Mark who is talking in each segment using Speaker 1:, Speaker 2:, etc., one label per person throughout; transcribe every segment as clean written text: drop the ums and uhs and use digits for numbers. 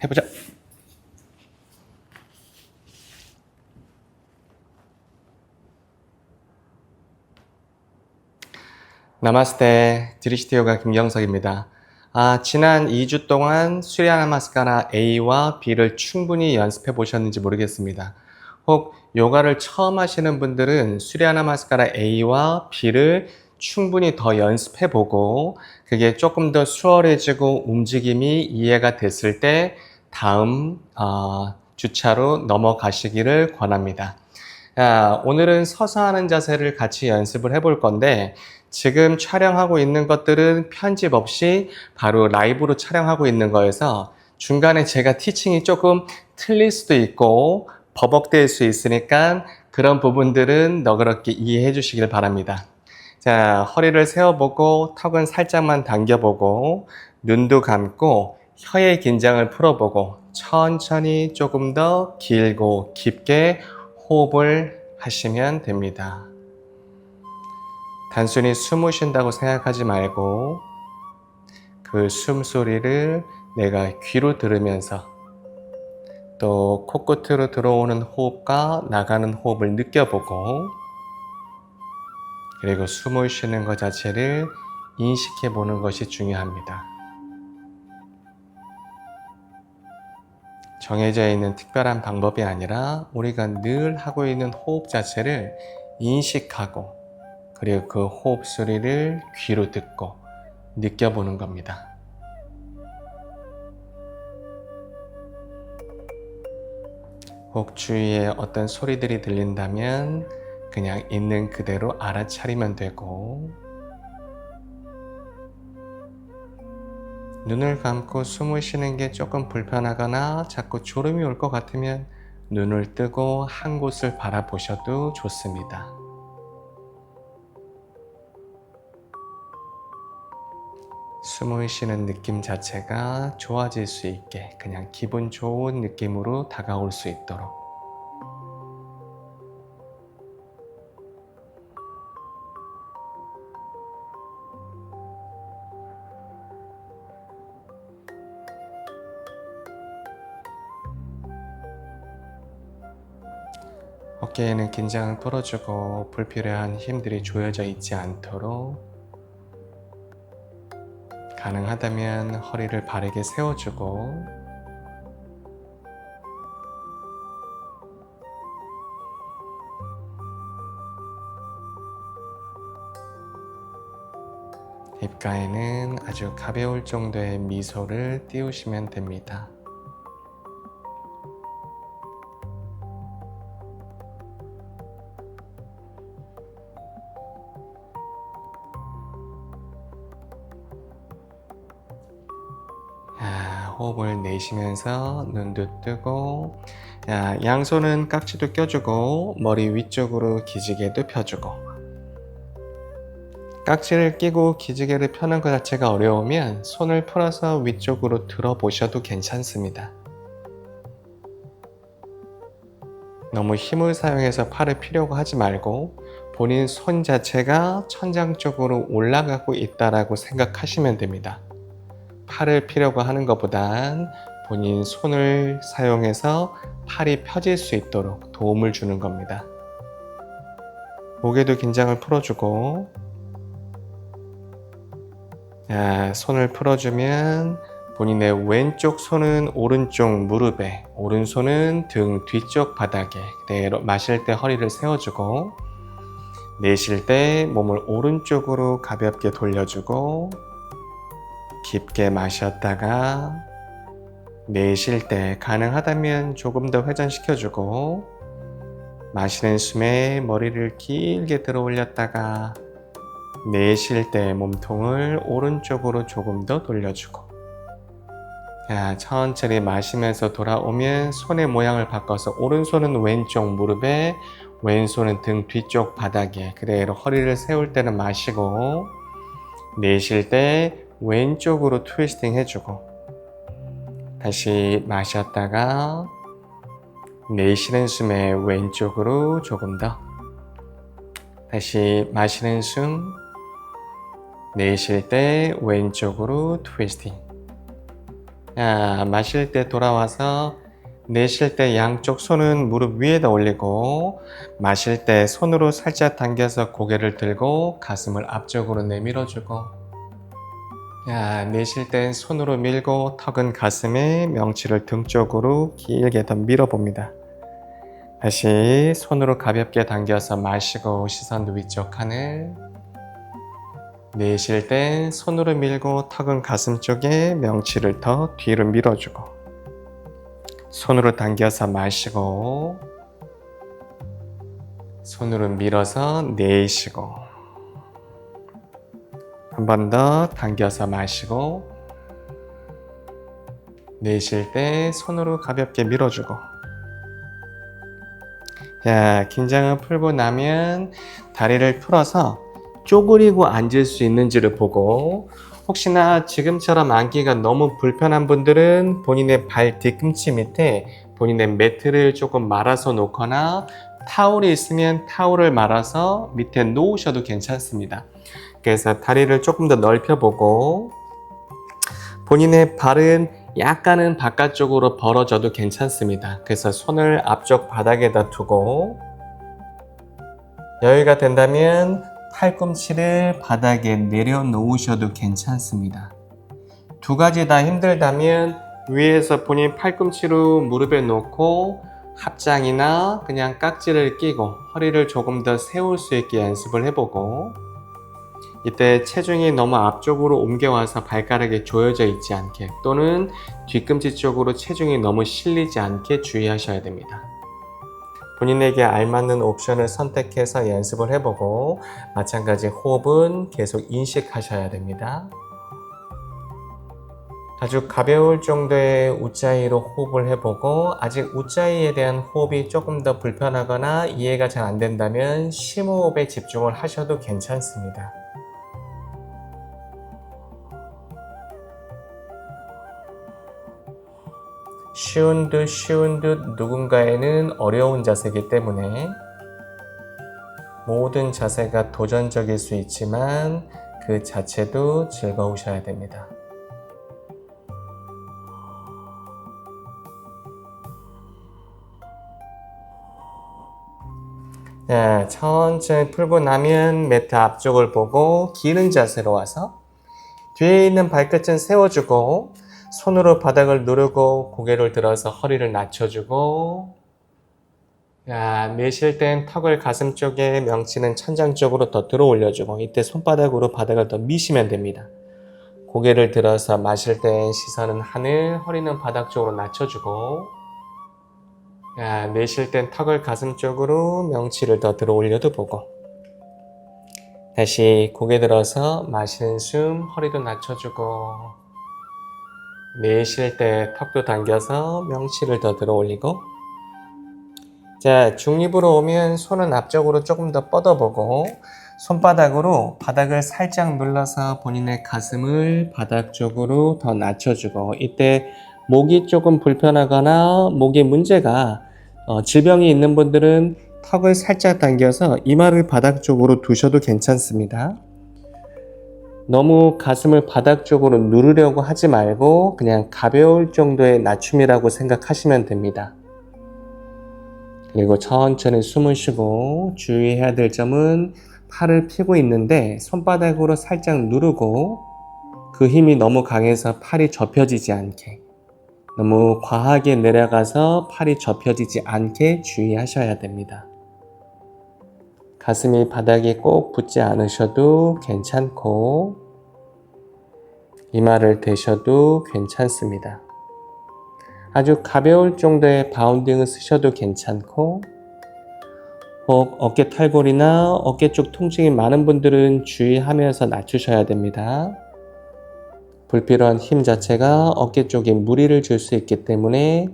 Speaker 1: 해보자. 나마스테, 드리시티 요가 김경석입니다. 지난 2주 동안 수리아나 마스카라 A와 B를 충분히 연습해 보셨는지 모르겠습니다. 혹 요가를 처음 하시는 분들은 수리아나 마스카라 A와 B를 충분히 더 연습해 보고 그게 조금 더 수월해지고 움직임이 이해가 됐을 때 다음 주차로 넘어가시기를 권합니다. 오늘은 서서 하는 자세를 같이 연습을 해볼 건데 지금 촬영하고 있는 것들은 편집 없이 바로 라이브로 촬영하고 있는 거여서 중간에 제가 티칭이 조금 틀릴 수도 있고 버벅될 수 있으니까 그런 부분들은 너그럽게 이해해 주시길 바랍니다. 자, 허리를 세워보고 턱은 살짝만 당겨보고 눈도 감고 혀의 긴장을 풀어보고 천천히 조금 더 길고 깊게 호흡을 하시면 됩니다. 단순히 숨을 쉰다고 생각하지 말고 그 숨소리를 내가 귀로 들으면서 또 코끝으로 들어오는 호흡과 나가는 호흡을 느껴보고 그리고 숨을 쉬는 것 자체를 인식해 보는 것이 중요합니다. 정해져 있는 특별한 방법이 아니라 우리가 늘 하고 있는 호흡 자체를 인식하고 그리고 그 호흡 소리를 귀로 듣고 느껴보는 겁니다. 혹 주위에 어떤 소리들이 들린다면 그냥 있는 그대로 알아차리면 되고 눈을 감고 숨을 쉬는 게 조금 불편하거나 자꾸 졸음이 올 것 같으면 눈을 뜨고 한 곳을 바라보셔도 좋습니다. 숨을 쉬는 느낌 자체가 좋아질 수 있게 그냥 기분 좋은 느낌으로 다가올 수 있도록 어깨에는 긴장을 풀어주고 불필요한 힘들이 조여져 있지 않도록 가능하다면 허리를 바르게 세워주고 입가에는 아주 가벼울 정도의 미소를 띄우시면 됩니다. 호흡을 내쉬면서 눈도 뜨고 양손은 깍지도 껴주고 머리 위쪽으로 기지개도 펴주고 깍지를 끼고 기지개를 펴는 것 자체가 어려우면 손을 풀어서 위쪽으로 들어보셔도 괜찮습니다. 너무 힘을 사용해서 팔을 피려고 하지 말고 본인 손 자체가 천장 쪽으로 올라가고 있다라고 생각하시면 됩니다. 팔을 피려고 하는 것보단 본인 손을 사용해서 팔이 펴질 수 있도록 도움을 주는 겁니다. 목에도 긴장을 풀어주고 손을 풀어주면 본인의 왼쪽 손은 오른쪽 무릎에 오른손은 등 뒤쪽 바닥에 그대로 마실 때 허리를 세워주고 내쉴 때 몸을 오른쪽으로 가볍게 돌려주고 깊게 마셨다가 내쉴 때 가능하다면 조금 더 회전시켜주고 마시는 숨에 머리를 길게 들어 올렸다가 내쉴 때 몸통을 오른쪽으로 조금 더 돌려주고 천천히 마시면서 돌아오면 손의 모양을 바꿔서 오른손은 왼쪽 무릎에 왼손은 등 뒤쪽 바닥에 그대로 허리를 세울 때는 마시고 내쉴 때 왼쪽으로 트위스팅 해주고 다시 마셨다가 내쉬는 숨에 왼쪽으로 조금 더 다시 마시는 숨 내쉴 때 왼쪽으로 트위스팅 마실 때 돌아와서 내쉴 때 양쪽 손은 무릎 위에다 올리고 마실 때 손으로 살짝 당겨서 고개를 들고 가슴을 앞쪽으로 내밀어주고 내쉴 땐 손으로 밀고 턱은 가슴에 명치를 등 쪽으로 길게 더 밀어봅니다. 다시 손으로 가볍게 당겨서 마시고 시선도 위쪽 하늘 내쉴 땐 손으로 밀고 턱은 가슴 쪽에 명치를 더 뒤로 밀어주고 손으로 당겨서 마시고 손으로 밀어서 내쉬고 한 번 더 당겨서 마시고 내쉴 때 손으로 가볍게 밀어주고 긴장을 풀고 나면 다리를 풀어서 쪼그리고 앉을 수 있는지를 보고 혹시나 지금처럼 앉기가 너무 불편한 분들은 본인의 발 뒤꿈치 밑에 본인의 매트를 조금 말아서 놓거나 타올이 있으면 타올을 말아서 밑에 놓으셔도 괜찮습니다. 그래서 다리를 조금 더 넓혀보고 본인의 발은 약간은 바깥쪽으로 벌어져도 괜찮습니다. 그래서 손을 앞쪽 바닥에다 두고 여유가 된다면 팔꿈치를 바닥에 내려놓으셔도 괜찮습니다. 두 가지 다 힘들다면 위에서 본인 팔꿈치로 무릎에 놓고 합장이나 그냥 깍지를 끼고 허리를 조금 더 세울 수 있게 연습을 해보고 이때 체중이 너무 앞쪽으로 옮겨와서 발가락이 조여져 있지 않게 또는 뒤꿈치 쪽으로 체중이 너무 실리지 않게 주의하셔야 됩니다. 본인에게 알맞는 옵션을 선택해서 연습을 해보고 마찬가지 호흡은 계속 인식하셔야 됩니다. 아주 가벼울 정도의 웃자이로 호흡을 해보고 아직 웃자이에 대한 호흡이 조금 더 불편하거나 이해가 잘 안 된다면 심호흡에 집중을 하셔도 괜찮습니다. 쉬운 듯 누군가에는 어려운 자세이기 때문에 모든 자세가 도전적일 수 있지만 그 자체도 즐거우셔야 됩니다. 천천히 풀고 나면 매트 앞쪽을 보고 기는 자세로 와서 뒤에 있는 발끝은 세워주고 손으로 바닥을 누르고 고개를 들어서 허리를 낮춰주고 내쉴 땐 턱을 가슴 쪽에 명치는 천장 쪽으로 더 들어 올려주고 이때 손바닥으로 바닥을 더 미시면 됩니다. 고개를 들어서 마실 땐 시선은 하늘, 허리는 바닥 쪽으로 낮춰주고 내쉴 땐 턱을 가슴 쪽으로 명치를 더 들어 올려도 보고 다시 고개 들어서 마시는 숨, 허리도 낮춰주고 내쉴 때 턱도 당겨서 명치를 더 들어 올리고 중립으로 오면 손은 앞쪽으로 조금 더 뻗어보고 손바닥으로 바닥을 살짝 눌러서 본인의 가슴을 바닥 쪽으로 더 낮춰주고 이때 목이 조금 불편하거나 목에 문제가 질병이 있는 분들은 턱을 살짝 당겨서 이마를 바닥 쪽으로 두셔도 괜찮습니다. 너무 가슴을 바닥 쪽으로 누르려고 하지 말고 그냥 가벼울 정도의 낮춤이라고 생각하시면 됩니다. 그리고 천천히 숨을 쉬고 주의해야 될 점은 팔을 펴고 있는데 손바닥으로 살짝 누르고 그 힘이 너무 강해서 팔이 접혀지지 않게 너무 과하게 내려가서 팔이 접혀지지 않게 주의하셔야 됩니다. 가슴이 바닥에 꼭 붙지 않으셔도 괜찮고 이마를 대셔도 괜찮습니다. 아주 가벼울 정도의 바운딩을 쓰셔도 괜찮고 혹 어깨 탈골이나 어깨 쪽 통증이 많은 분들은 주의하면서 낮추셔야 됩니다. 불필요한 힘 자체가 어깨 쪽에 무리를 줄 수 있기 때문에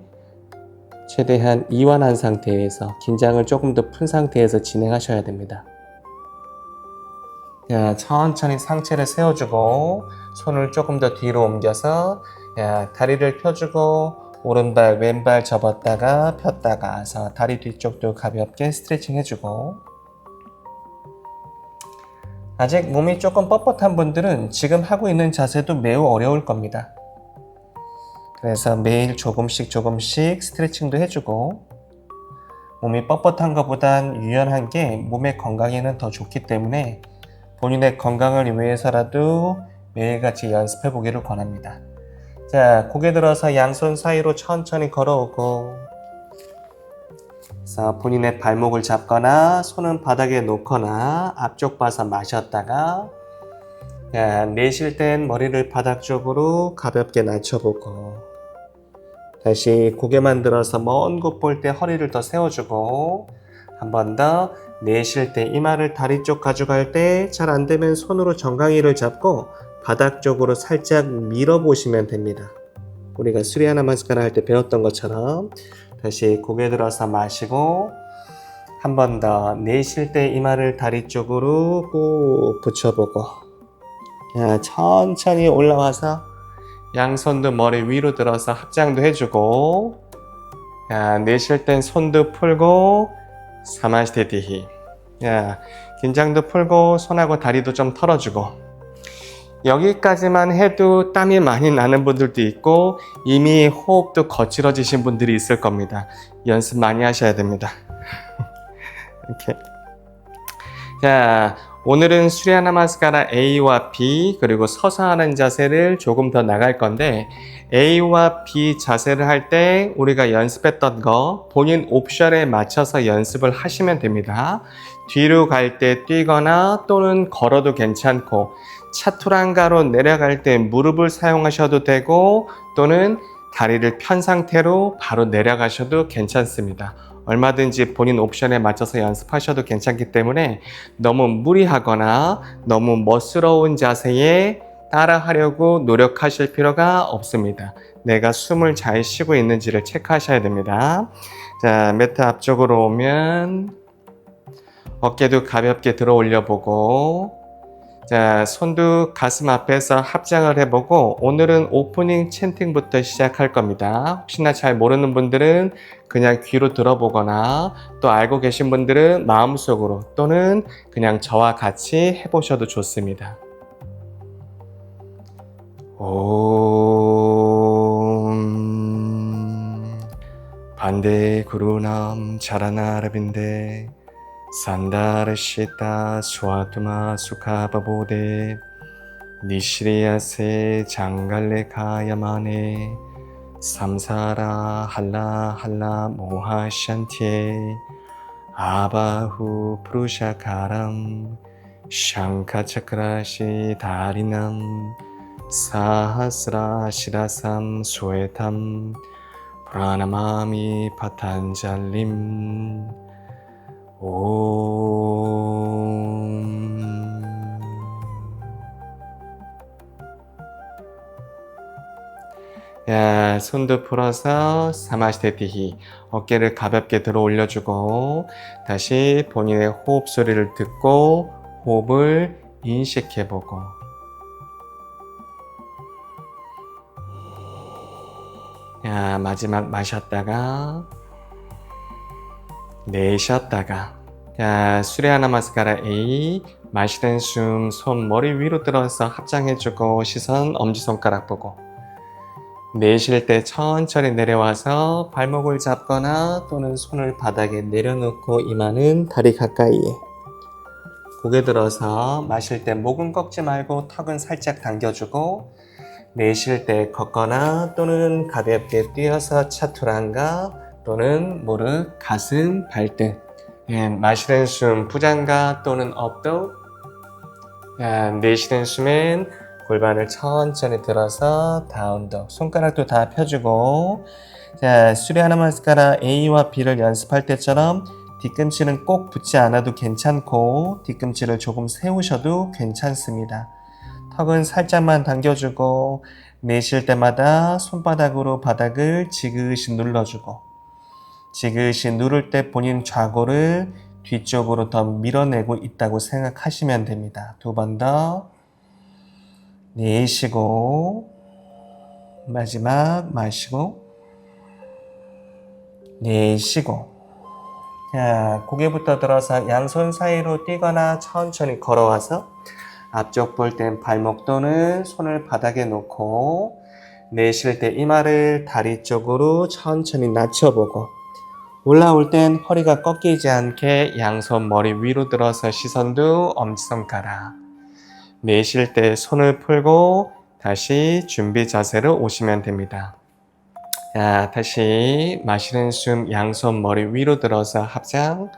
Speaker 1: 최대한 이완한 상태에서 긴장을 조금 더 푼 상태에서 진행하셔야 됩니다. 천천히 상체를 세워주고 손을 조금 더 뒤로 옮겨서 다리를 펴주고 오른발 왼발 접었다가 폈다가 해서 다리 뒤쪽도 가볍게 스트레칭 해주고 아직 몸이 조금 뻣뻣한 분들은 지금 하고 있는 자세도 매우 어려울 겁니다. 그래서 매일 조금씩 스트레칭도 해주고, 몸이 뻣뻣한 것보단 유연한 게 몸의 건강에는 더 좋기 때문에 본인의 건강을 위해서라도 매일같이 연습해 보기를 권합니다. 자, 고개 들어서 양손 사이로 천천히 걸어오고, 그래서 본인의 발목을 잡거나 손은 바닥에 놓거나 앞쪽 봐서 마셨다가, 내쉴 땐 머리를 바닥 쪽으로 가볍게 낮춰보고, 다시 고개만 들어서 먼 곳 볼 때 허리를 더 세워주고, 한 번 더 내쉴 때 이마를 다리 쪽 가져갈 때 잘 안되면 손으로 정강이를 잡고 바닥 쪽으로 살짝 밀어보시면 됩니다. 우리가 수리야 나마스카라 할 때 배웠던 것처럼. 다시 고개 들어서 마시고, 한 번 더 내쉴 때 이마를 다리 쪽으로 꾹 붙여보고, 천천히 올라와서 양손도 머리 위로 들어서 합장도 해주고, 내쉴 땐 손도 풀고, 사마시테티히. 긴장도 풀고 손하고 다리도 좀 털어주고. 여기까지만 해도 땀이 많이 나는 분들도 있고 이미 호흡도 거칠어지신 분들이 있을 겁니다. 연습 많이 하셔야 됩니다. 이렇게. 자, 오늘은 수리야 나마스카라 A와 B 그리고 서서 하는 자세를 조금 더 나갈 건데, A와 B 자세를 할 때 우리가 연습했던 거 본인 옵션에 맞춰서 연습을 하시면 됩니다. 뒤로 갈 때 뛰거나 또는 걸어도 괜찮고, 차투랑가로 내려갈 때 무릎을 사용하셔도 되고 또는 다리를 편 상태로 바로 내려가셔도 괜찮습니다. 얼마든지 본인 옵션에 맞춰서 연습하셔도 괜찮기 때문에 너무 무리하거나 너무 멋스러운 자세에 따라하려고 노력하실 필요가 없습니다. 내가 숨을 잘 쉬고 있는지를 체크하셔야 됩니다. 자, 매트 앞쪽으로 오면 어깨도 가볍게 들어 올려보고, 자, 손도 가슴 앞에서 합장을 해보고, 오늘은 오프닝 챈팅부터 시작할 겁니다. 혹시나 잘 모르는 분들은 그냥 귀로 들어보거나 또 알고 계신 분들은 마음속으로 또는 그냥 저와 같이 해보셔도 좋습니다. 옴 반대 구루남 자라나라빈데 산다르시타 수아투마 수카바보데 니시리아세 장갈레 가야마네 삼사라 할라 모하샨티에 아바후 프루샤카람 샹카차크라시 다리남 사하스라 시라삼 수에탐 프라나마미 파탄잘림 옴. 손도 풀어서 사마시테티히, 어깨를 가볍게 들어 올려주고 다시 본인의 호흡 소리를 듣고 호흡을 인식해보고, 마지막 마셨다가 내쉬었다가, 수리야 나마스카라 A, 마시는 숨 손 머리 위로 들어서 합장해주고 시선 엄지손가락 보고, 내쉴 때 천천히 내려와서 발목을 잡거나 또는 손을 바닥에 내려놓고 이마는 다리 가까이에, 고개 들어서 마실 때 목은 꺾지 말고 턱은 살짝 당겨주고, 내쉴 때 걷거나 또는 가볍게 뛰어서 차투랑가 또는 무릎, 가슴, 발등, 마시는 숨 부장가 또는 업도, 내쉬는 숨엔 골반을 천천히 들어서 다운독, 손가락도 다 펴주고. 자, 수리야 나마스카라 A와 B를 연습할 때처럼 뒤꿈치는 꼭 붙지 않아도 괜찮고 뒤꿈치를 조금 세우셔도 괜찮습니다. 턱은 살짝만 당겨주고, 내쉴 때마다 손바닥으로 바닥을 지그시 눌러주고, 지그시 누를 때 본인 좌골을 뒤쪽으로 더 밀어내고 있다고 생각하시면 됩니다. 두 번 더. 내쉬고, 마지막 마시고, 내쉬고. 자, 고개부터 들어서 양손 사이로 뛰거나 천천히 걸어와서 앞쪽 볼 땐 발목 또는 손을 바닥에 놓고, 내쉴 때 이마를 다리 쪽으로 천천히 낮춰보고 올라올 땐 허리가 꺾이지 않게 양손 머리 위로 들어서 시선도 엄지손가락. 내쉴 때 손을 풀고 다시 준비 자세로 오시면 됩니다. 자, 다시 마시는 숨 양손 머리 위로 들어서 합장.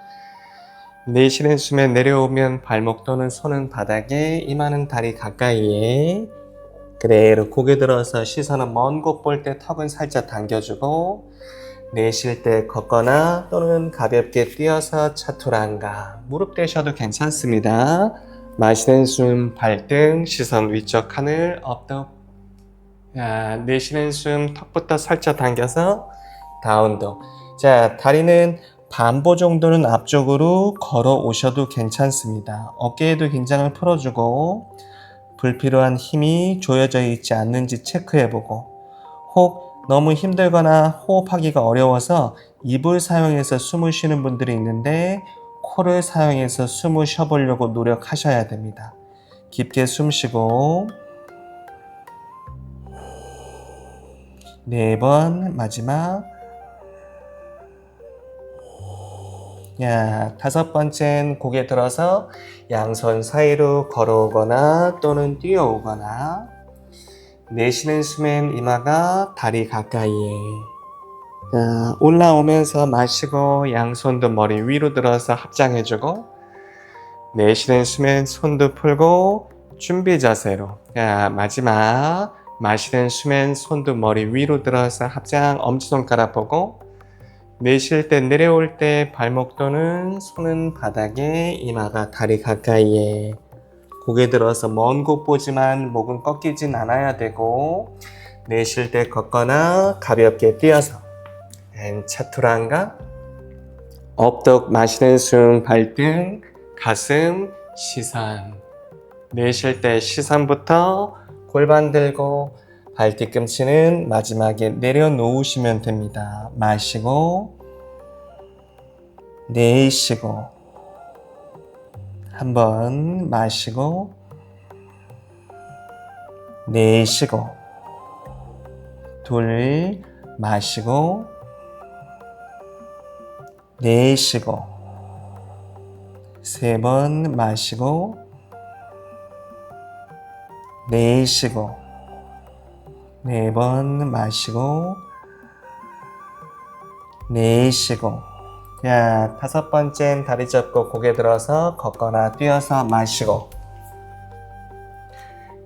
Speaker 1: 내쉬는 숨에 내려오면 발목 또는 손은 바닥에, 이마는 다리 가까이에. 그대로 고개 들어서 시선은 먼 곳 볼 때 턱은 살짝 당겨주고, 내쉴 때 걷거나 또는 가볍게 뛰어서 차투란가. 무릎 대셔도 괜찮습니다. 마시는 숨 발등, 시선 위쪽 하늘, 업덕. 자, 내쉬는 숨 턱부터 살짝 당겨서 다운독. 자, 다리는 반보 정도는 앞쪽으로 걸어 오셔도 괜찮습니다. 어깨에도 긴장을 풀어주고 불필요한 힘이 조여져 있지 않는지 체크해보고, 혹 너무 힘들거나 호흡하기가 어려워서 입을 사용해서 숨을 쉬는 분들이 있는데 코를 사용해서 숨을 쉬어보려고 노력하셔야 됩니다. 깊게 숨 쉬고 4번 마지막. 야, 5번째는 고개 들어서 양손 사이로 걸어오거나 또는 뛰어오거나, 내쉬는 숨엔 이마가 다리 가까이에. 자, 올라오면서 마시고 양손도 머리 위로 들어서 합장해주고, 내쉬는 숨엔 손도 풀고 준비 자세로. 자, 마지막 마시는 숨엔 손도 머리 위로 들어서 합장, 엄지손가락 보고, 내쉴 때 내려올 때 발목 또는 손은 바닥에, 이마가 다리 가까이에. 고개 들어서 먼 곳 보지만 목은 꺾이진 않아야 되고, 내쉴 때 걷거나 가볍게 뛰어서 차투란가. 업덕 마시는 숨 발등, 가슴, 시선. 내쉴 때 시선부터 골반 들고 발 뒤꿈치는 마지막에 내려놓으시면 됩니다. 마시고 내쉬고, 한번 마시고 내쉬고, 둘 마시고 내쉬고, 3번 마시고 내쉬고, 4번 마시고 내쉬고. 자, 5번째는 다리 접고 고개 들어서 걷거나 뛰어서 마시고.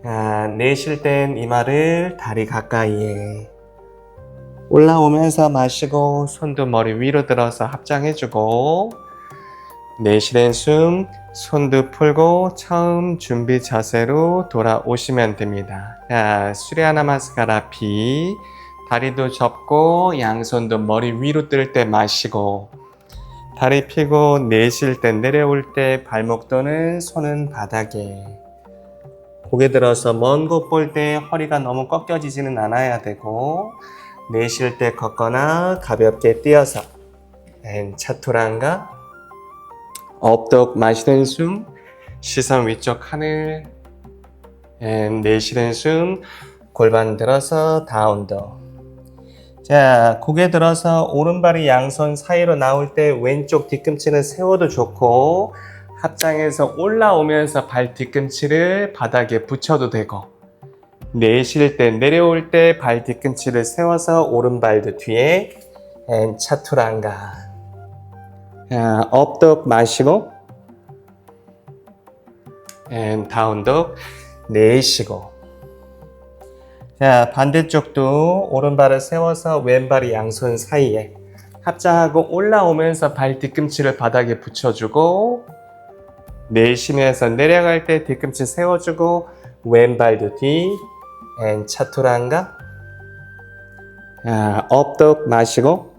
Speaker 1: 자, 내쉴 땐 이마를 다리 가까이에. 올라오면서 마시고 손도 머리 위로 들어서 합장해주고, 내쉬는 숨 손도 풀고 처음 준비 자세로 돌아오시면 됩니다. 자, 수리아 나마스카라 비. 다리도 접고 양손도 머리 위로 뜰 때 마시고, 다리 펴고 내쉴 때 내려올 때 발목 또는 손은 바닥에. 고개 들어서 먼 곳 볼 때 허리가 너무 꺾여지지는 않아야 되고, 내쉴 때 걷거나 가볍게 뛰어서 차투란가. 업덕 마시는 숨, 시선 위쪽 하늘. 내쉬는 숨, 골반 들어서 다운독. 자, 고개 들어서 오른발이 양손 사이로 나올 때 왼쪽 뒤꿈치는 세워도 좋고, 합장해서 올라오면서 발 뒤꿈치를 바닥에 붙여도 되고, 내쉴 때 내려올 때 발 뒤꿈치를 세워서 오른발도 뒤에 차투란가. 자, 업독 마시고 다운독 내쉬고. 자, 반대쪽도 오른발을 세워서 왼발이 양손 사이에 합장하고 올라오면서 발 뒤꿈치를 바닥에 붙여주고, 내쉬면서 내려갈 때 뒤꿈치 세워주고 왼발도 뒤 차투란가. 자, 업독 마시고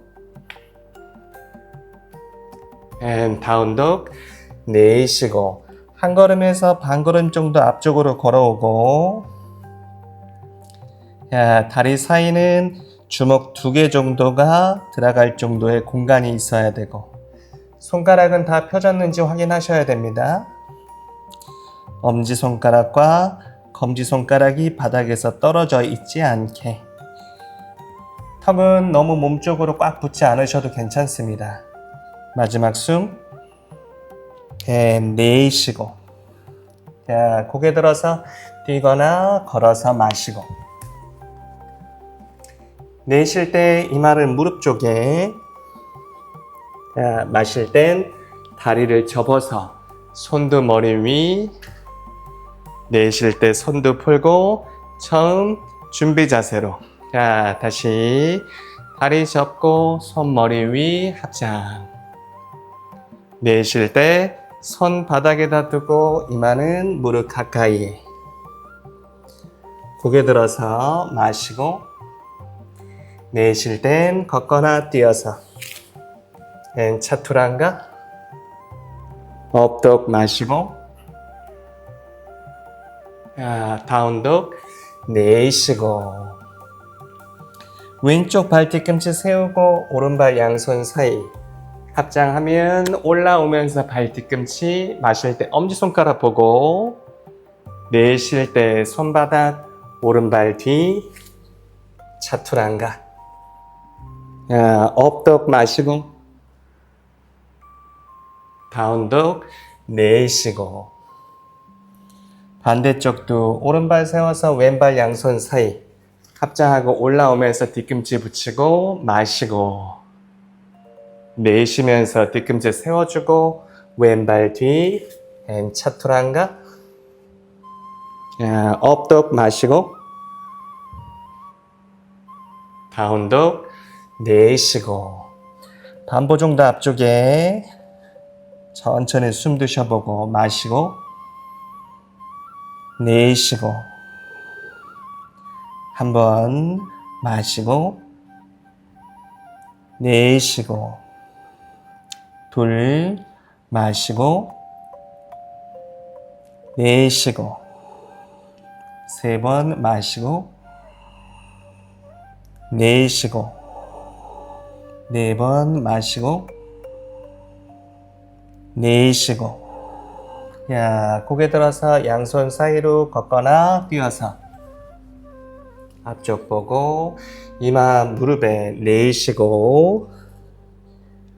Speaker 1: 다운독 내쉬고, 한 걸음에서 반 걸음 정도 앞쪽으로 걸어오고, 자, 다리 사이는 주먹 2개 정도가 들어갈 정도의 공간이 있어야 되고, 손가락은 다 펴졌는지 확인하셔야 됩니다. 엄지손가락과 검지손가락이 바닥에서 떨어져 있지 않게. 턱은 너무 몸쪽으로 꽉 붙지 않으셔도 괜찮습니다. 마지막 숨. 내쉬고. 자, 고개 들어서 뛰거나 걸어서 마시고. 내쉴 때 이마를 무릎 쪽에, 자, 마실 땐 다리를 접어서 손도 머리 위, 내쉴 때 손도 풀고 처음 준비 자세로. 자, 다시 다리 접고 손 머리 위 합장. 내쉴 때 손 바닥에다 두고 이마는 무릎 가까이에. 고개 들어서 마시고 내쉴 땐 걷거나 뛰어서. 차투란가. 업독 마시고 다운독 내쉬고. 왼쪽 발 뒤꿈치 세우고 오른발 양손 사이. 합장하면 올라오면서 발 뒤꿈치, 마실 때 엄지손가락 보고, 내쉴 때 손바닥, 오른발 뒤, 차투란가. 업독 마시고, 다운독 내쉬고. 반대쪽도 오른발 세워서 왼발 양손 사이. 합장하고 올라오면서 뒤꿈치 붙이고, 마시고. 내쉬면서 뒤꿈치 세워주고 왼발 뒤 차투란가. 업독 마시고 다운독 내쉬고. 반보 정도 앞쪽에 천천히 숨 드셔보고 마시고 내쉬고. 한번 마시고 내쉬고. 둘, 마시고, 내쉬고, 세 번 마시고, 내쉬고, 네 번 마시고, 내쉬고. 야, 고개 들어서 양손 사이로 걷거나 뛰어서 앞쪽 보고 이마 무릎에 내쉬고.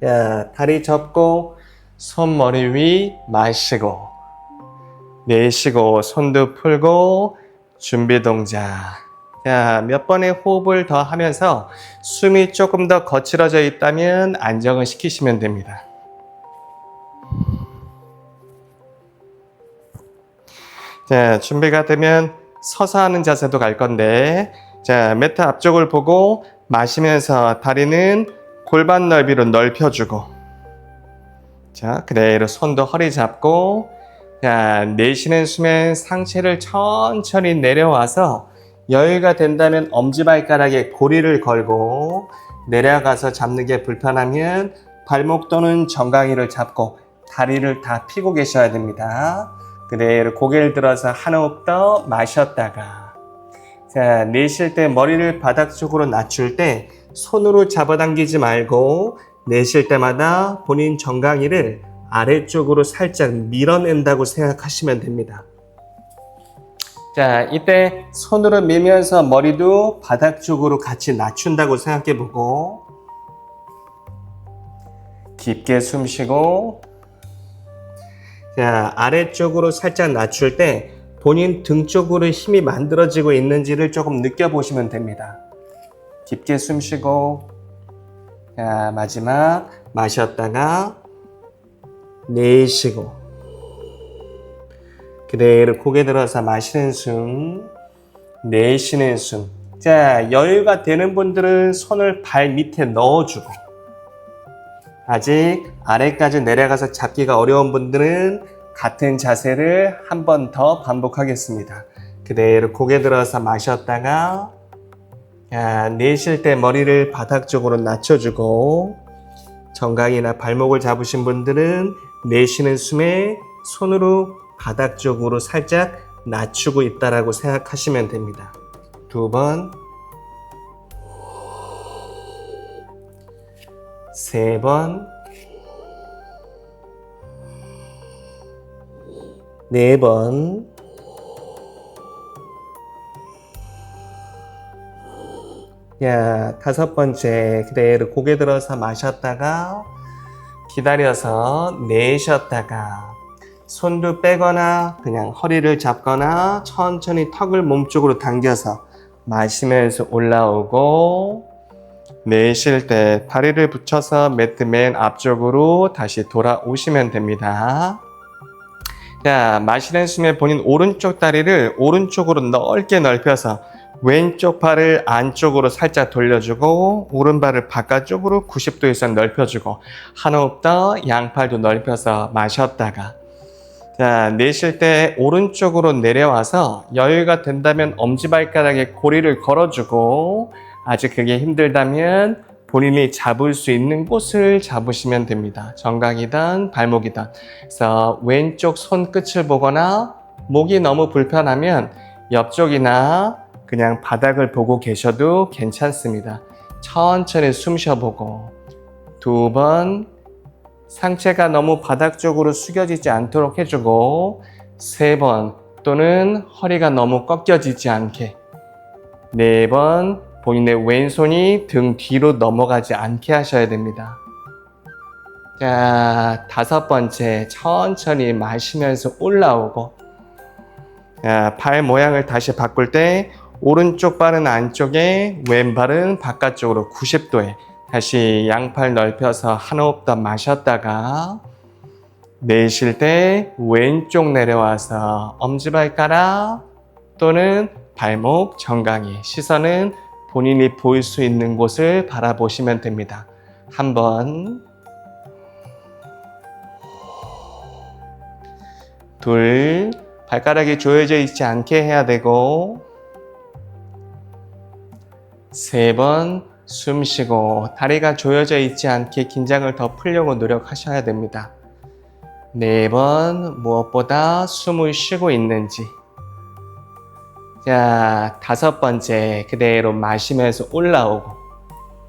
Speaker 1: 야, 다리 접고 손 머리 위 마시고 내쉬고 손도 풀고 준비 동작. 자, 몇 번의 호흡을 더 하면서 숨이 조금 더 거칠어져 있다면 안정을 시키시면 됩니다. 자, 준비가 되면 서서 하는 자세도 갈 건데, 자, 매트 앞쪽을 보고 마시면서 다리는 골반 넓이로 넓혀주고, 자, 그대로 손도 허리 잡고, 자, 내쉬는 숨에 상체를 천천히 내려와서 여유가 된다면 엄지발가락에 고리를 걸고 내려가서 잡는 게 불편하면 발목 또는 정강이를 잡고 다리를 다 펴고 계셔야 됩니다. 그대로 고개를 들어서 한 호흡 더 마셨다가, 자, 내쉴 때 머리를 바닥 쪽으로 낮출 때 손으로 잡아당기지 말고 내쉴 때마다 본인 정강이를 아래쪽으로 살짝 밀어낸다고 생각하시면 됩니다. 자, 이때 손으로 밀면서 머리도 바닥 쪽으로 같이 낮춘다고 생각해보고 깊게 숨 쉬고, 자, 아래쪽으로 살짝 낮출 때 본인 등 쪽으로 힘이 만들어지고 있는지를 조금 느껴보시면 됩니다. 깊게 숨 쉬고, 자, 마지막 마셨다가 내쉬고, 그대로 고개 들어서 마시는 숨, 내쉬는 숨. 자, 여유가 되는 분들은 손을 발 밑에 넣어주고, 아직 아래까지 내려가서 잡기가 어려운 분들은 같은 자세를 한 번 더 반복하겠습니다. 그대로 고개 들어서 마셨다가, 자, 내쉴 때 머리를 바닥 쪽으로 낮춰주고, 정강이나 발목을 잡으신 분들은 내쉬는 숨에 손으로 바닥 쪽으로 살짝 낮추고 있다라고 생각하시면 됩니다. 두 번, 세 번, 네 번, 야, 다섯 번째, 그대로 고개 들어서 마셨다가 기다려서 내쉬었다가 손도 빼거나 그냥 허리를 잡거나 천천히 턱을 몸쪽으로 당겨서 마시면서 올라오고, 내쉴 때 다리를 붙여서 매트 맨 앞쪽으로 다시 돌아오시면 됩니다. 자, 마시는 숨에 본인 오른쪽 다리를 오른쪽으로 넓게 넓혀서 왼쪽 팔을 안쪽으로 살짝 돌려주고 오른발을 바깥쪽으로 90도 이상 넓혀주고 한 호흡 더 양팔도 넓혀서 마셨다가, 자, 내쉴 때 오른쪽으로 내려와서 여유가 된다면 엄지발가락에 고리를 걸어주고, 아직 그게 힘들다면 본인이 잡을 수 있는 곳을 잡으시면 됩니다. 정강이든 발목이든. 그래서 왼쪽 손끝을 보거나 목이 너무 불편하면 옆쪽이나 그냥 바닥을 보고 계셔도 괜찮습니다. 천천히 숨 쉬어보고, 두 번 상체가 너무 바닥 쪽으로 숙여지지 않도록 해주고, 세 번 또는 허리가 너무 꺾여지지 않게, 네 번 본인의 왼손이 등 뒤로 넘어가지 않게 하셔야 됩니다. 자, 다섯 번째, 천천히 마시면서 올라오고, 자, 발 모양을 다시 바꿀 때 오른쪽 발은 안쪽에, 왼발은 바깥쪽으로 90도에 다시 양팔 넓혀서 한 호흡 더 마셨다가, 내쉴 때 왼쪽 내려와서 엄지발가락 또는 발목 정강이, 시선은 본인이 보일 수 있는 곳을 바라보시면 됩니다. 한 번, 둘, 발가락이 조여져 있지 않게 해야 되고, 세 번 숨 쉬고 다리가 조여져 있지 않게 긴장을 더 풀려고 노력하셔야 됩니다. 네 번 무엇보다 숨을 쉬고 있는지. 자, 다섯 번째, 그대로 마시면서 올라오고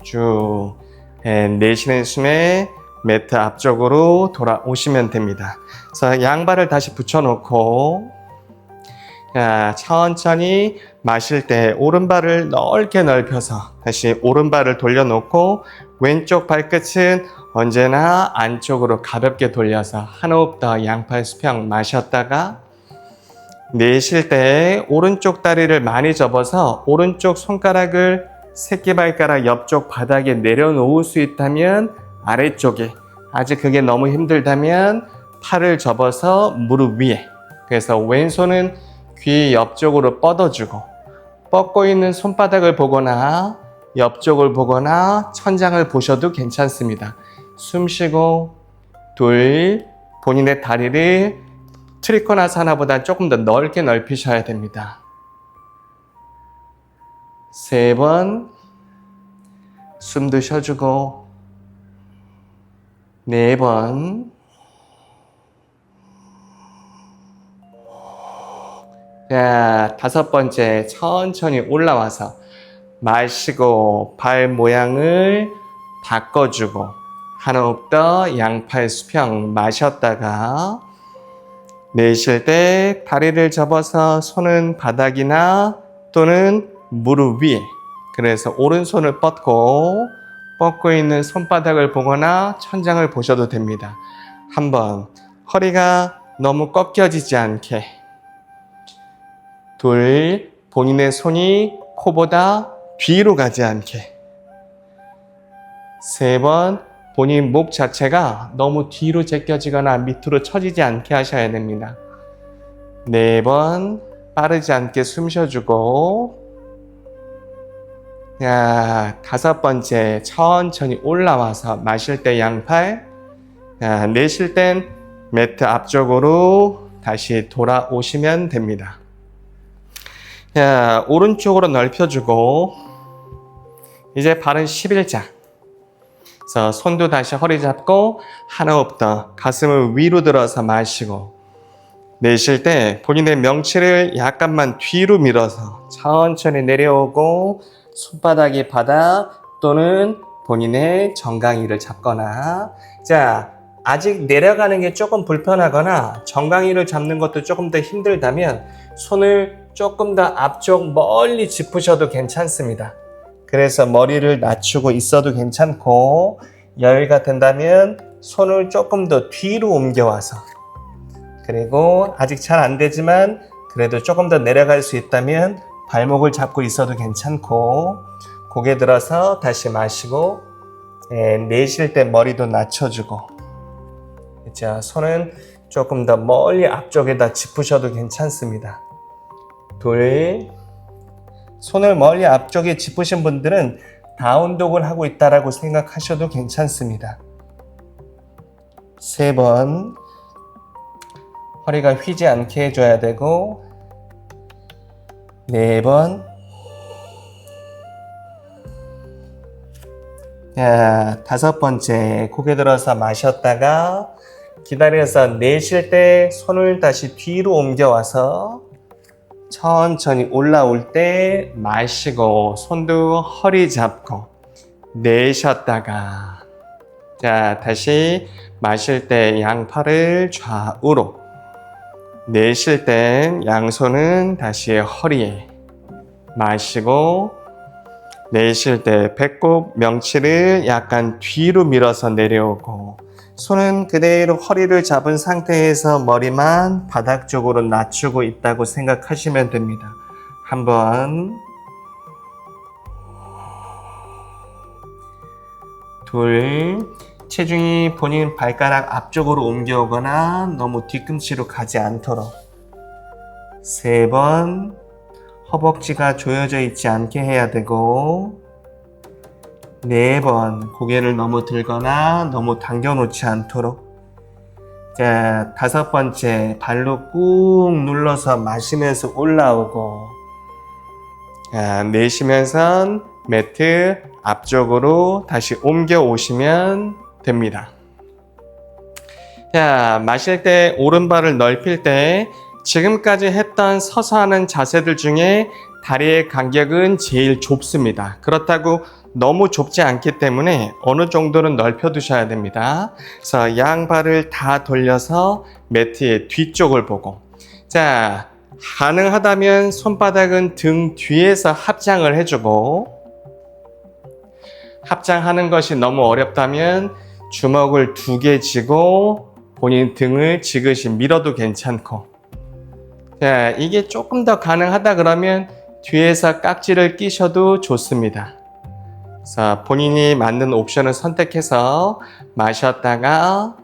Speaker 1: 쭉 내쉬는 숨에 매트 앞쪽으로 돌아오시면 됩니다. 그래서 양발을 다시 붙여놓고, 자, 천천히 마실 때 오른발을 넓게 넓혀서 다시 오른발을 돌려놓고 왼쪽 발끝은 언제나 안쪽으로 가볍게 돌려서 한 호흡 더 양팔 수평 마셨다가, 내쉴 때 오른쪽 다리를 많이 접어서 오른쪽 손가락을 새끼발가락 옆쪽 바닥에 내려놓을 수 있다면 아래쪽에, 아직 그게 너무 힘들다면 팔을 접어서 무릎 위에, 그래서 왼손은 귀 옆쪽으로 뻗어주고 뻗고 있는 손바닥을 보거나 옆쪽을 보거나 천장을 보셔도 괜찮습니다. 숨 쉬고, 둘, 본인의 다리를 트리코나사나보다 조금 더 넓게 넓히셔야 됩니다. 세 번 숨도 쉬어주고, 네 번, 자, 다섯 번째, 천천히 올라와서 마시고 발 모양을 바꿔주고 한 호흡 더 양팔 수평 마셨다가, 내쉴 때 다리를 접어서 손은 바닥이나 또는 무릎 위에, 그래서 오른손을 뻗고 있는 손바닥을 보거나 천장을 보셔도 됩니다. 한번 허리가 너무 꺾여지지 않게, 둘, 본인의 손이 코보다 뒤로 가지 않게, 세 번, 본인 목 자체가 너무 뒤로 제껴지거나 밑으로 처지지 않게 하셔야 됩니다. 네 번, 빠르지 않게 숨 쉬어주고, 자, 다섯 번째, 천천히 올라와서 마실 때 양팔, 자, 내쉴 땐 매트 앞쪽으로 다시 돌아오시면 됩니다. 자, 오른쪽으로 넓혀주고, 이제 발은 11자. 그래서 손도 다시 허리 잡고 한 호흡 더 가슴을 위로 들어서 마시고, 내쉴 때 본인의 명치를 약간만 뒤로 밀어서 천천히 내려오고 손바닥이 바닥 또는 본인의 정강이를 잡거나, 자, 아직 내려가는 게 조금 불편하거나 정강이를 잡는 것도 조금 더 힘들다면 손을 조금 더 앞쪽 멀리 짚으셔도 괜찮습니다. 그래서 머리를 낮추고 있어도 괜찮고, 여유가 된다면 손을 조금 더 뒤로 옮겨와서, 그리고 아직 잘 안 되지만 그래도 조금 더 내려갈 수 있다면 발목을 잡고 있어도 괜찮고, 고개 들어서 다시 마시고, 내쉴 때 머리도 낮춰주고, 자, 손은 조금 더 멀리 앞쪽에다 짚으셔도 괜찮습니다. 둘, 손을 멀리 앞쪽에 짚으신 분들은 다운독을 하고 있다라고 생각하셔도 괜찮습니다. 3번, 허리가 휘지 않게 해줘야 되고, 4번, 자, 5번째, 고개 들어서 마셨다가 기다려서 내쉴 때 손을 다시 뒤로 옮겨와서 천천히 올라올 때 마시고 손도 허리 잡고 내쉬었다가, 자, 다시 마실 때 양팔을 좌우로, 내쉴 땐 양손은 다시 허리에, 마시고 내쉴 때 배꼽 명치를 약간 뒤로 밀어서 내려오고, 손은 그대로 허리를 잡은 상태에서 머리만 바닥 쪽으로 낮추고 있다고 생각하시면 됩니다. 한번, 둘, 체중이 본인 발가락 앞쪽으로 옮겨오거나 너무 뒤꿈치로 가지 않도록. 3번, 허벅지가 조여져 있지 않게 해야 되고, 4번, 고개를 너무 들거나 너무 당겨놓지 않도록. 자, 5번째, 발로 꾹 눌러서 마시면서 올라오고, 자, 내쉬면서 매트 앞쪽으로 다시 옮겨 오시면 됩니다. 자, 마실 때 오른발을 넓힐 때 지금까지 했던 서서 하는 자세들 중에 다리의 간격은 제일 좁습니다. 그렇다고 너무 좁지 않기 때문에 어느 정도는 넓혀 두셔야 됩니다. 그래서 양발을 다 돌려서 매트의 뒤쪽을 보고, 자, 가능하다면 손바닥은 등 뒤에서 합장을 해주고, 합장하는 것이 너무 어렵다면 주먹을 2개 쥐고 본인 등을 지그시 밀어도 괜찮고, 자, 이게 조금 더 가능하다 그러면 뒤에서 깍지를 끼셔도 좋습니다. 그래서 본인이 맞는 옵션을 선택해서 마셨다가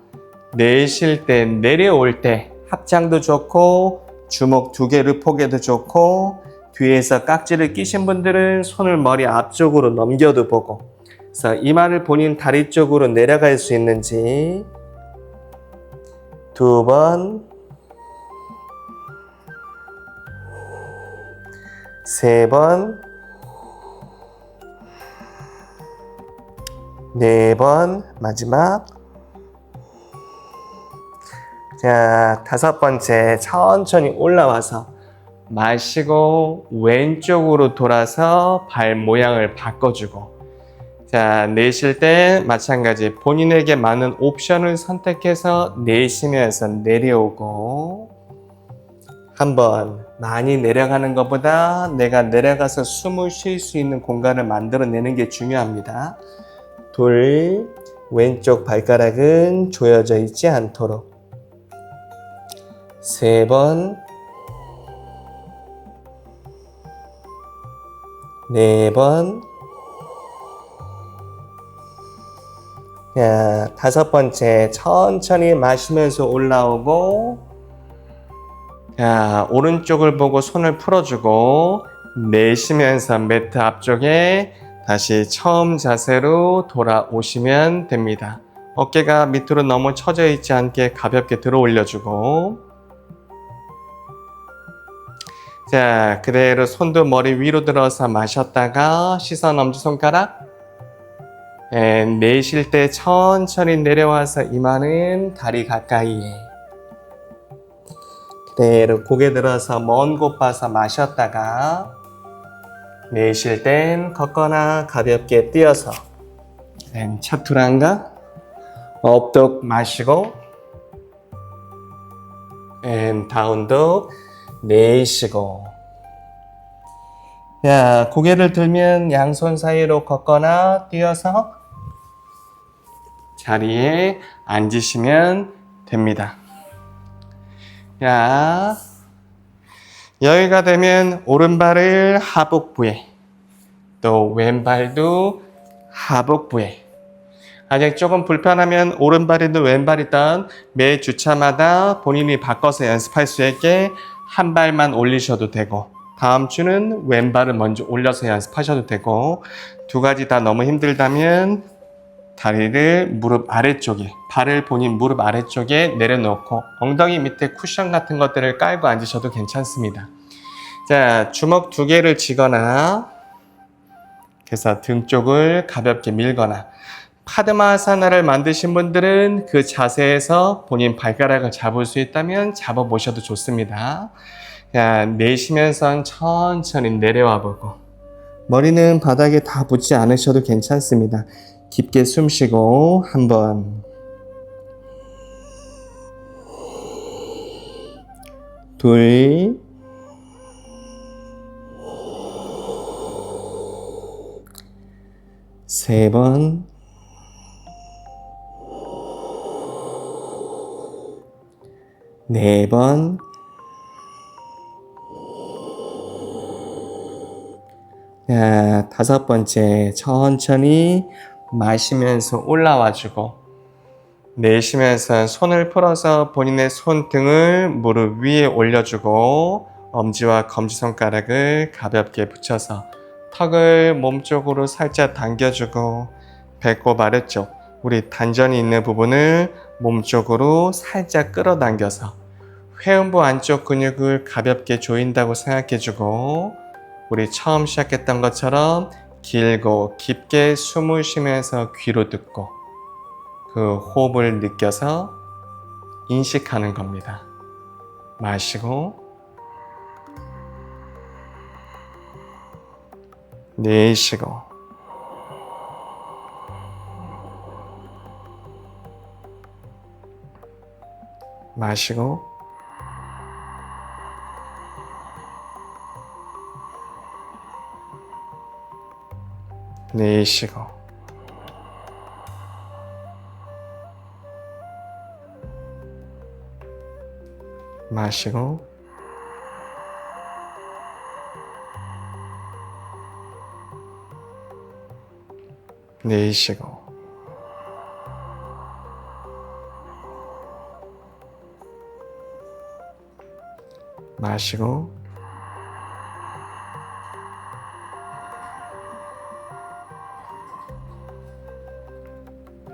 Speaker 1: 내쉴 때, 내려올 때 합장도 좋고 주먹 2개를 포개도 좋고, 뒤에서 깍지를 끼신 분들은 손을 머리 앞쪽으로 넘겨도 보고, 그래서 이마를 본인 다리 쪽으로 내려갈 수 있는지 2번, 3번, 4번, 마지막. 자, 5번째, 천천히 올라와서 마시고 왼쪽으로 돌아서 발 모양을 바꿔주고, 자, 내쉴 때 마찬가지 본인에게 맞는 옵션을 선택해서 내쉬면서 내려오고, 한번 많이 내려가는 것보다 내가 내려가서 숨을 쉴 수 있는 공간을 만들어내는 게 중요합니다. 둘, 왼쪽 발가락은 조여져 있지 않도록. 3번, 4번, 자, 5번째, 천천히 마시면서 올라오고, 자, 오른쪽을 보고 손을 풀어주고 내쉬면서 매트 앞쪽에 다시 처음 자세로 돌아오시면 됩니다. 어깨가 밑으로 너무 처져 있지 않게 가볍게 들어 올려주고, 자, 그대로 손도 머리 위로 들어서 마셨다가 시선 엄지손가락, 내쉴 때 천천히 내려와서 이마는 다리 가까이에, 그대로 고개 들어서 먼 곳 봐서 마셨다가 내쉴 땐 걷거나 가볍게 뛰어서 차투란가 업독 마시고, 다운독 내쉬고, 야, 고개를 들면 양손 사이로 걷거나 뛰어서 자리에 앉으시면 됩니다. 야, 여기가 되면 오른발을 하복부에, 또 왼발도 하복부에. 만약 조금 불편하면 오른발이든 왼발이든 매 주차마다 본인이 바꿔서 연습할 수 있게 한 발만 올리셔도 되고, 다음 주는 왼발을 먼저 올려서 연습하셔도 되고, 두 가지 다 너무 힘들다면 다리를 무릎 아래쪽에, 발을 본인 무릎 아래쪽에 내려놓고 엉덩이 밑에 쿠션 같은 것들을 깔고 앉으셔도 괜찮습니다. 자, 주먹 두 개를 쥐거나, 그래서 등 쪽을 가볍게 밀거나, 파드마사나를 만드신 분들은 그 자세에서 본인 발가락을 잡을 수 있다면 잡아보셔도 좋습니다. 자, 내쉬면서 천천히 내려와 보고, 머리는 바닥에 다 붙지 않으셔도 괜찮습니다. 깊게 숨 쉬고 한 번, 둘, 세 번, 네 번, 자, 다섯 번째 천천히 마시면서 올라와주고, 내쉬면서 손을 풀어서 본인의 손등을 무릎 위에 올려주고, 엄지와 검지손가락을 가볍게 붙여서 턱을 몸쪽으로 살짝 당겨주고, 배꼽 아래쪽, 우리 단전이 있는 부분을 몸쪽으로 살짝 끌어당겨서 회음부 안쪽 근육을 가볍게 조인다고 생각해주고, 우리 처음 시작했던 것처럼 길고 깊게 숨을 쉬면서 귀로 듣고 그 호흡을 느껴서 인식하는 겁니다. 마시고 내쉬고 마시고 내쉬고 마시고 내쉬고 마시고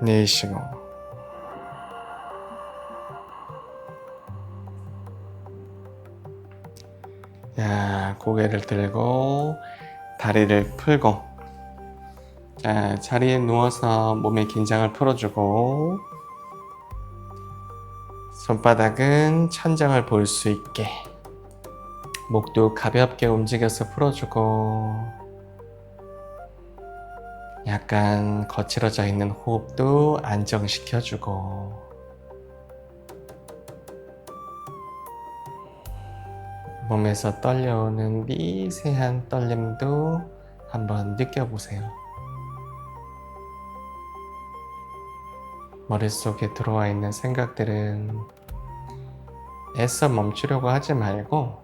Speaker 1: 내쉬고 자, 고개를 들고 다리를 풀고 자, 자리에 누워서 몸의 긴장을 풀어주고 손바닥은 천장을 볼 수 있게 목도 가볍게 움직여서 풀어주고 약간 거칠어져 있는 호흡도 안정시켜주고 몸에서 떨려오는 미세한 떨림도 한번 느껴보세요. 머릿속에 들어와 있는 생각들은 애써 멈추려고 하지 말고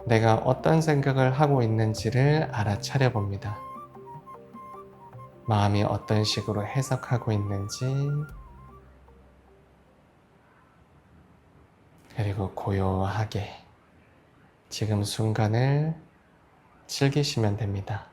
Speaker 1: 내가 어떤 생각을 하고 있는지를 알아차려 봅니다. 마음이 어떤 식으로 해석하고 있는지, 그리고 고요하게 지금 순간을 즐기시면 됩니다.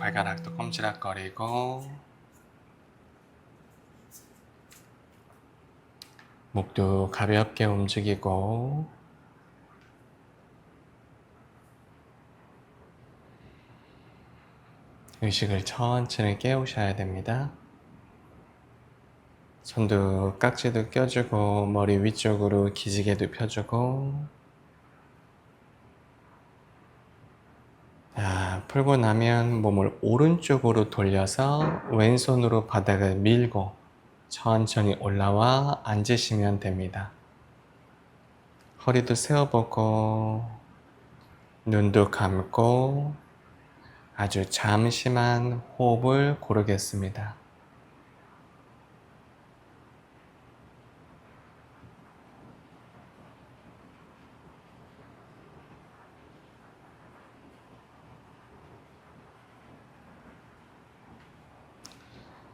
Speaker 1: 발가락도 꼼지락거리고 목도 가볍게 움직이고 의식을 천천히 깨우셔야 됩니다. 손도 깍지도 껴주고 머리 위쪽으로 기지개도 펴주고 자, 풀고 나면 몸을 오른쪽으로 돌려서 왼손으로 바닥을 밀고 천천히 올라와 앉으시면 됩니다. 허리도 세워보고 눈도 감고 아주 잠시만 호흡을 고르겠습니다.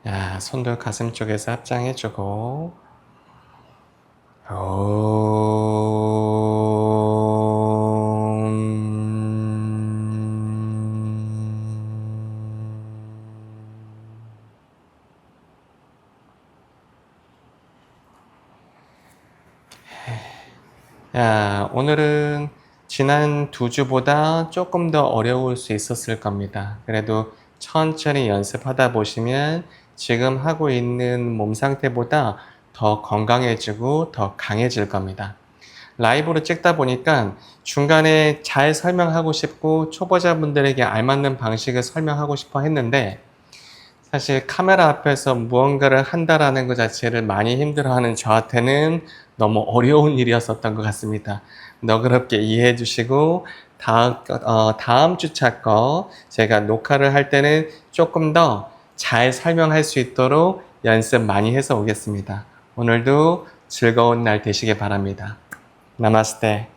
Speaker 1: 자, 손도 가슴 쪽에서 합장해주고 자, 오늘은 지난 두 주보다 조금 더 어려울 수 있었을 겁니다. 그래도 천천히 연습하다 보시면 지금 하고 있는 몸 상태보다 더 건강해지고 더 강해질 겁니다. 라이브로 찍다 보니까 중간에 잘 설명하고 싶고 초보자분들에게 알맞는 방식을 설명하고 싶어 했는데 사실 카메라 앞에서 무언가를 한다라는 것 자체를 많이 힘들어하는 저한테는 너무 어려운 일이었었던 것 같습니다. 너그럽게 이해해 주시고 다음 주차 거 제가 녹화를 할 때는 조금 더 잘 설명할 수 있도록 연습 많이 해서 오겠습니다. 오늘도 즐거운 날 되시길 바랍니다. 나마스테.